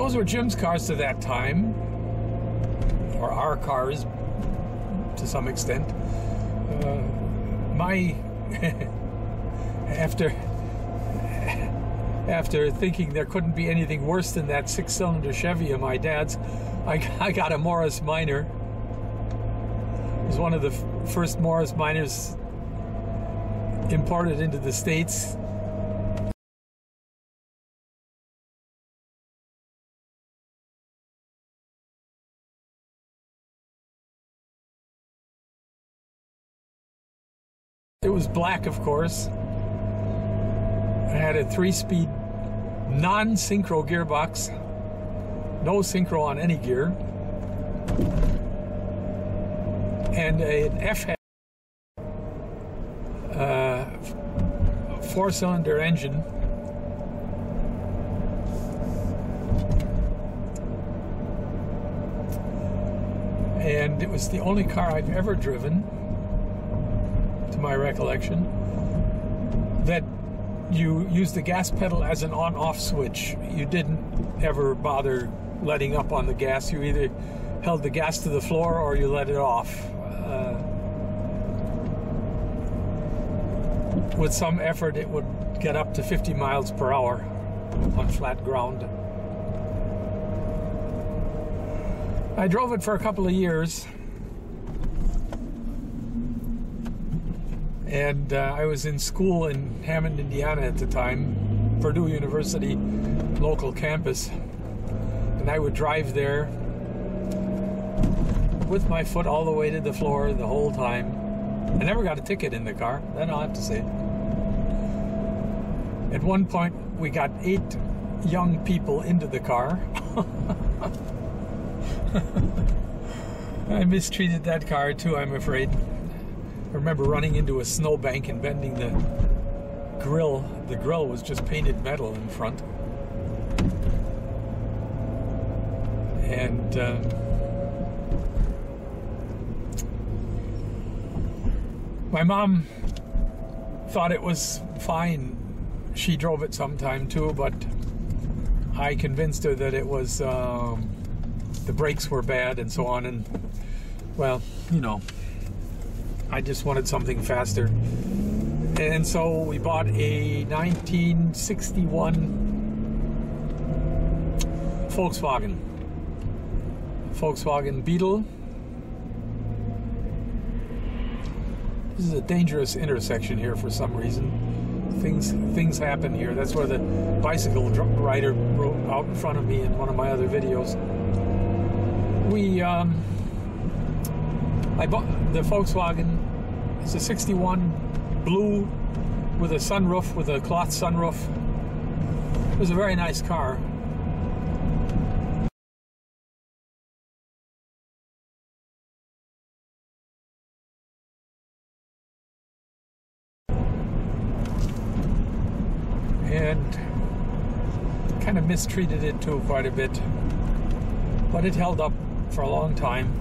those were Jim's cars to that time, or our cars to some extent. After thinking there couldn't be anything worse than that 6-cylinder Chevy of my dad's, I got a Morris Minor. It was one of the first Morris Minors imported into the States. It was black, of course. I had a 3-speed non-synchro gearbox, no synchro on any gear, and an F-head 4-cylinder engine. And it was the only car I've ever driven, to my recollection, that you used the gas pedal as an on-off switch. You didn't ever bother letting up on the gas. You either held the gas to the floor or you let it off. With some effort, it would get up to 50 miles per hour on flat ground. I drove it for a couple of years. And I was in school in Hammond, Indiana at the time, Purdue University, local campus. And I would drive there with my foot all the way to the floor the whole time. I never got a ticket in the car, that I'll have to say. At one point, we got 8 young people into the car. I mistreated that car too, I'm afraid. I remember running into a snowbank and bending the grill. The grill was just painted metal in front. And my mom thought it was fine. She drove it sometime too, but I convinced her that it was the brakes were bad and so on. And well, you know, I just wanted something faster. And so we bought a 1961 Volkswagen Beetle. This is a dangerous intersection here for some reason. Things happen here. That's where the bicycle rider rode out in front of me in one of my other videos. I bought the Volkswagen. It's a 61 blue with a sunroof, with a cloth sunroof. It was a very nice car. And kind of mistreated it too quite a bit, but it held up for a long time.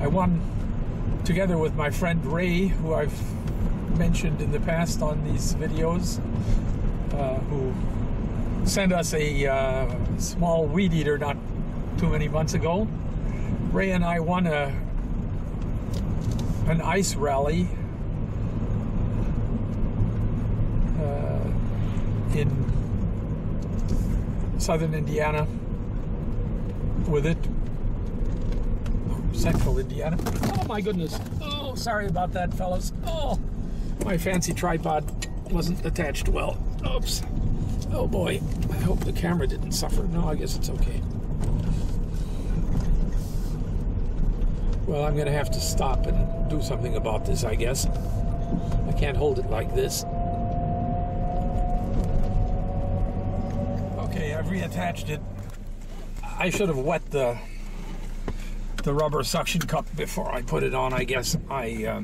I won, together with my friend Ray, who I've mentioned in the past on these videos, who sent us a small weed eater not too many months ago. Ray and I won an ice rally in southern Indiana with it. Central Indiana. Oh my goodness. Oh, sorry about that, fellas. Oh, my fancy tripod wasn't attached well. Oops. Oh boy. I hope the camera didn't suffer. No, I guess it's okay. Well, I'm going to have to stop and do something about this, I guess. I can't hold it like this. Okay, I've reattached it. I should have wet the rubber suction cup before I put it on, I guess. I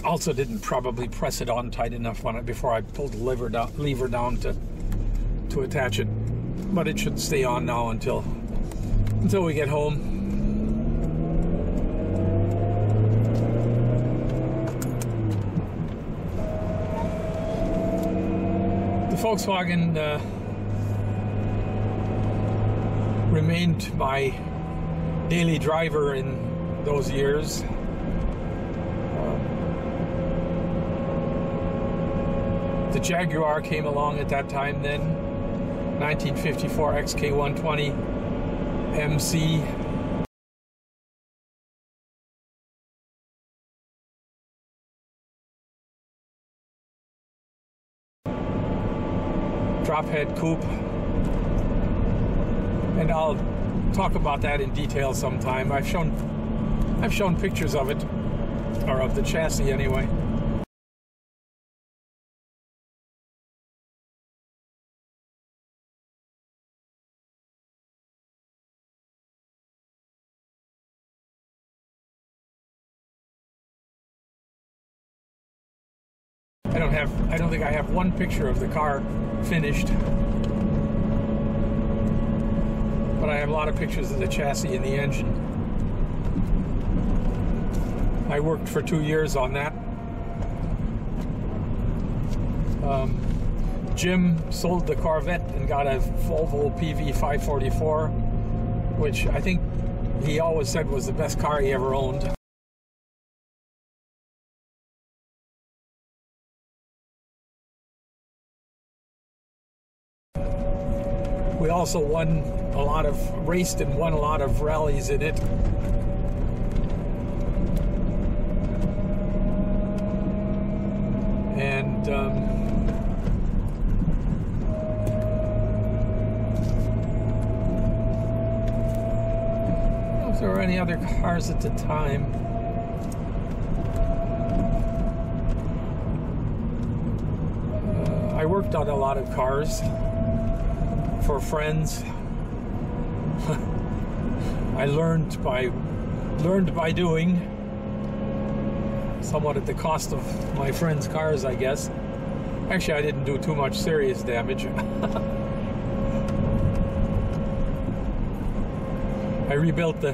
also didn't probably press it on tight enough before I pulled the lever down to attach it. But it should stay on now until we get home. Volkswagen remained my daily driver in those years. The Jaguar came along at that time then, 1954 XK120 MC. Drop head coupe, and I'll talk about that in detail sometime. I've shown pictures of it, or of the chassis anyway. I don't think I have one picture of the car finished, but I have a lot of pictures of the chassis and the engine. I worked for 2 years on that. Jim sold the Corvette and got a Volvo PV 544, which I think he always said was the best car he ever owned. We also raced and won a lot of rallies in it. And I don't know if there were any other cars at the time. I worked on a lot of cars for friends. I learned by doing, somewhat at the cost of my friends' cars, I guess. Actually, I didn't do too much serious damage. I rebuilt the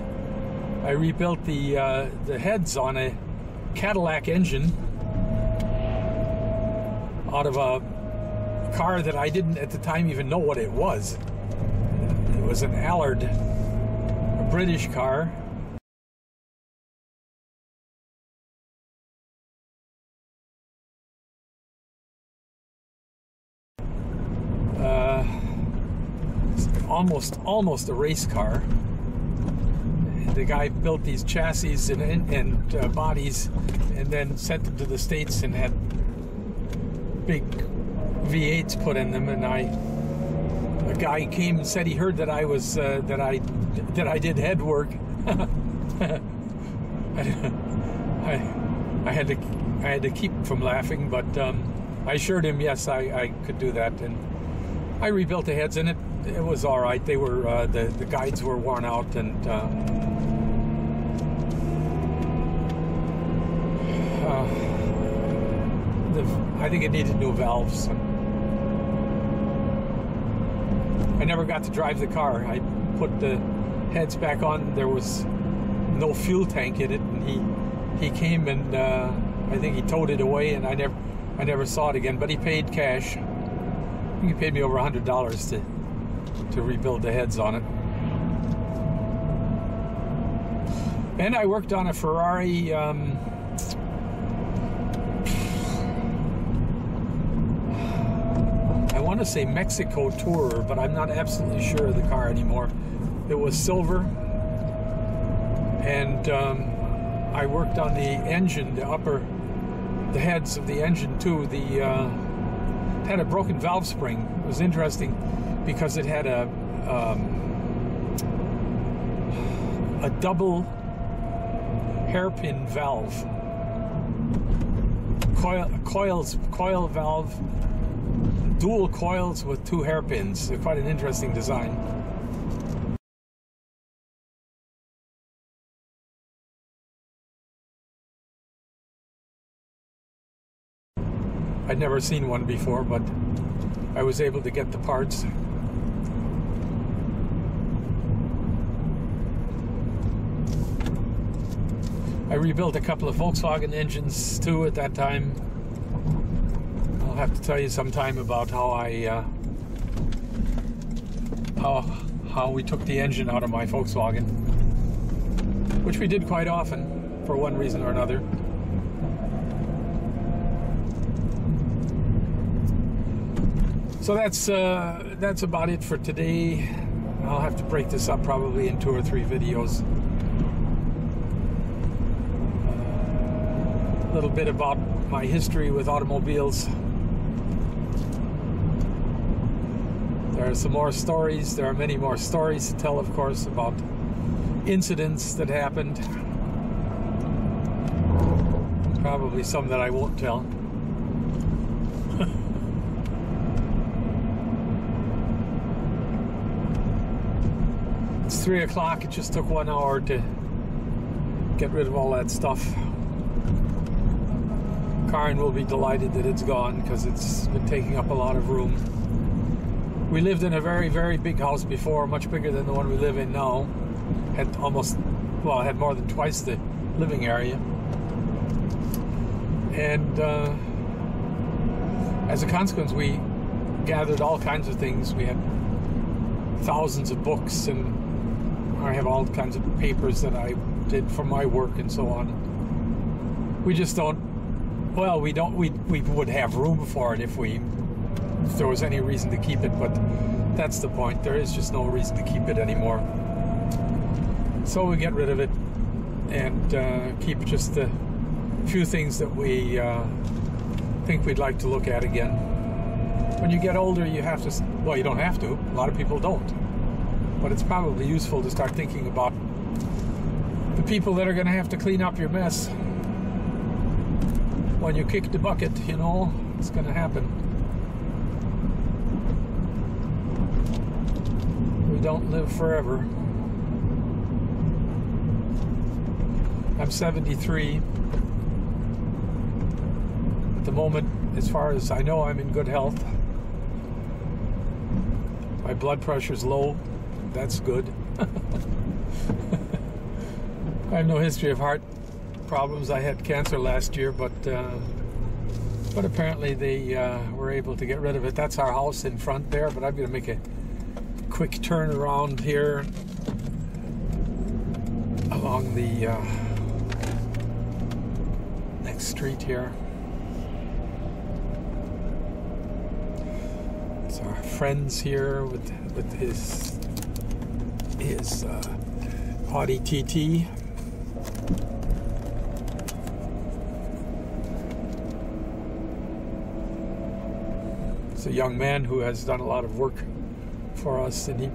heads on a Cadillac engine out of a car that I didn't at the time even know what it was. It was an Allard, a British car. Almost a race car. The guy built these chassis and bodies, and then sent them to the States and had big V8s put in them. And a guy came and said he heard that I was that I did head work. I had to keep from laughing, but I assured him yes, I could do that, and I rebuilt the heads in it. It was all right. They were the guides were worn out, and I think it needed new valves. I never got to drive the car. I put the heads back on. There was no fuel tank in it, and he came and I think he towed it away, and I never saw it again. But he paid cash. I think he paid me over $100 to rebuild the heads on it. And I worked on a Ferrari. I want to say Mexico Tourer, but I'm not absolutely sure of the car anymore. It was silver, and I worked on the engine, the heads of the engine too. It had a broken valve spring. It was interesting because it had a double hairpin valve, coil valve. Dual coils with 2 hairpins. Quite an interesting design. I'd never seen one before, but I was able to get the parts. I rebuilt a couple of Volkswagen engines too at that time. I'll have to tell you sometime about how I how we took the engine out of my Volkswagen, which we did quite often for one reason or another. So that's about it for today. I'll have to break this up probably in 2 or 3 videos. A little bit about my history with automobiles. There are some more stories. There are many more stories to tell, of course, about incidents that happened. Probably some that I won't tell. It's 3 o'clock. It just took 1 hour to get rid of all that stuff. Karen will be delighted that it's gone because it's been taking up a lot of room. We lived in a very, very big house before, much bigger than the one we live in now. Had had more than twice the living area. And as a consequence, we gathered all kinds of things. We had thousands of books, and I have all kinds of papers that I did for my work and so on. We just don't, well, we would have room for it if there was any reason to keep it, but that's the point. There is just no reason to keep it anymore. So we get rid of it and keep just the few things that we think we'd like to look at again. When you get older, you have to, well, you don't have to. A lot of people don't. But it's probably useful to start thinking about the people that are going to have to clean up your mess. When you kick the bucket, you know, it's going to happen. We don't live forever. I'm 73. At the moment, as far as I know, I'm in good health. My blood pressure's low. That's good. I have no history of heart problems. I had cancer last year, but apparently they were able to get rid of it. That's our house in front there, but I'm going to make a quick turn around here along the next street here. It's our friends here with his Audi TT. It's a young man who has done a lot of work for us, and he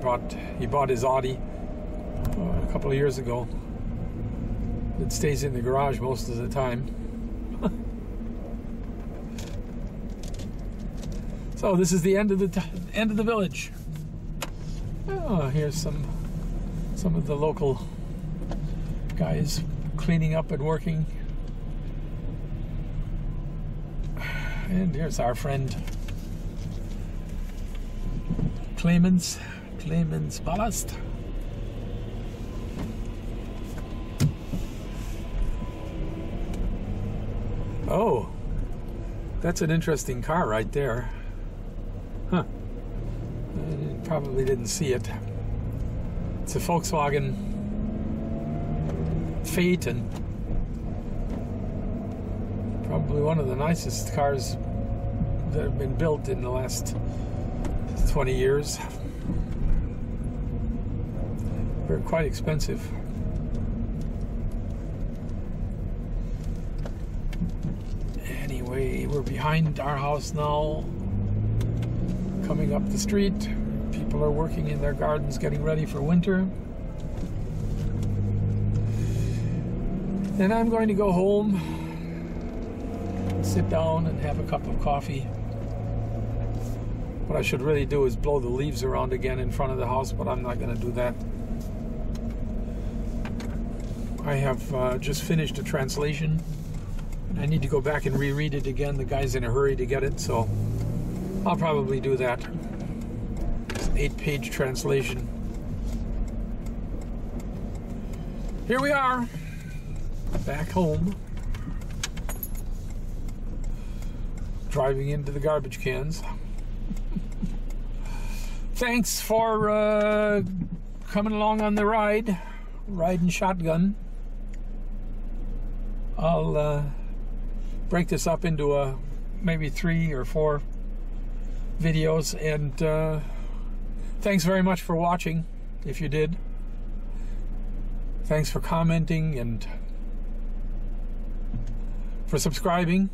bought his Audi a couple of years ago. It stays in the garage most of the time. So this is the end of the village. Oh, here's some of the local guys cleaning up and working. And here's our friend Clemens Ballast. Oh, that's an interesting car right there. Huh. I probably didn't see it. It's a Volkswagen Phaeton. Probably one of the nicest cars that have been built in the last 20 years. They're quite expensive. Anyway, we're behind our house now. Coming up the street, people are working in their gardens, getting ready for winter. And I'm going to go home, sit down and have a cup of coffee. What I should really do is blow the leaves around again in front of the house, but I'm not going to do that. I have just finished a translation. I need to go back and reread it again. The guy's in a hurry to get it, so I'll probably do that. It's an 8-page translation. Here we are, back home. driving into the garbage cans. Thanks for coming along on the ride, riding shotgun. I'll break this up into maybe 3 or 4 videos, and thanks very much for watching, if you did. Thanks for commenting and for subscribing.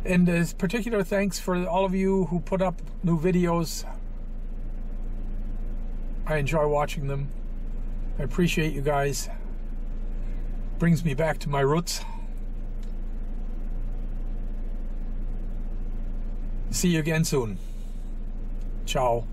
And as particular thanks for all of you who put up new videos. I enjoy watching them. I appreciate you guys. Brings me back to my roots. See you again soon. Ciao.